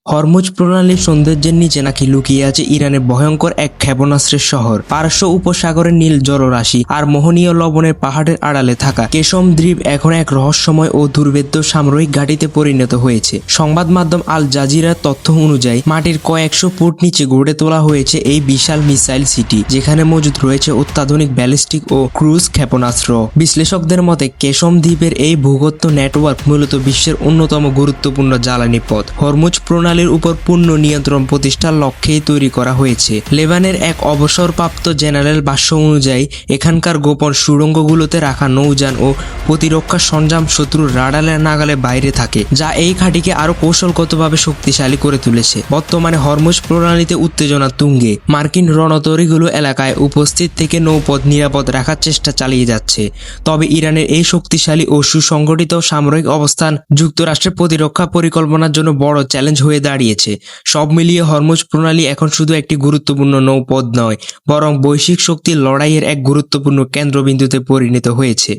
Hormuz প্রণালীর সৌন্দর্যের নিচে নাকি লুকিয়ে আছে ইরানের ভয়ঙ্কর এক ক্ষেপণাস্ত্রের শহর। পারস্য উপসাগরের নীল জলরাশি আর মোহনীয় লবণের পাহাড়ের আড়ালে থাকা কেশম দ্বীপ এখন এক রহস্যময় ও দুর্ভেদ্য সামরিক ঘাঁটিতে পরিণত হয়েছে। সংবাদ মাধ্যম আল জাজিরার তথ্য অনুযায়ী মাটির কয়েকশো ফুট নিচে গড়ে তোলা হয়েছে এই বিশাল মিসাইল সিটি, যেখানে মজুদ রয়েছে অত্যাধুনিক ব্যালিস্টিক ও ক্রুজ ক্ষেপণাস্ত্র। বিশ্লেষকদের মতে কেশম দ্বীপের এই ভূগর্ভ নেটওয়ার্ক মূলত বিশ্বের অন্যতম গুরুত্বপূর্ণ জ্বালানি পথ। হরমুজ প্রণালীর উপর পূর্ণ নিয়ন্ত্রণ প্রতিষ্ঠার লক্ষ্যেই তৈরি করা হয়েছে। লেবানের এক অবসরপ্রাপ্ত জেনারেল ভাষ্য অনুযায়ী এখানকার গোপন সুড়ঙ্গগুলোতে রাখা নৌযান ও প্রতিরক্ষা সরঞ্জাম শত্রুর রাডারের নাগালে বাইরে থাকে, যা এই ঘাঁটিকে আরো কৌশলগতভাবে শক্তিশালী করে তুলেছে। বর্তমানে হরমুজ প্রণালীতে উত্তেজনা তুঙ্গে। মার্কিন রণতরীগুলো এলাকায় উপস্থিত থেকে নৌপথ নিরাপদ রাখার চেষ্টা চালিয়ে যাচ্ছে। তবে ইরানের এই শক্তিশালী ও সুসংগঠিত সামরিক অবস্থান যুক্তরাষ্ট্রের প্রতিরক্ষা পরিকল্পনার জন্য বড় চ্যালেঞ্জ হয়ে দাঁড়িয়েছে। সব মিলিয়ে হরমুজ প্রণালী এখন শুধু একটি গুরুত্বপূর্ণ নৌপথ নয়, বরং বৈশ্বিক শক্তির লড়াইয়ের এক গুরুত্বপূর্ণ কেন্দ্রবিন্দুতে পরিণত হয়েছে।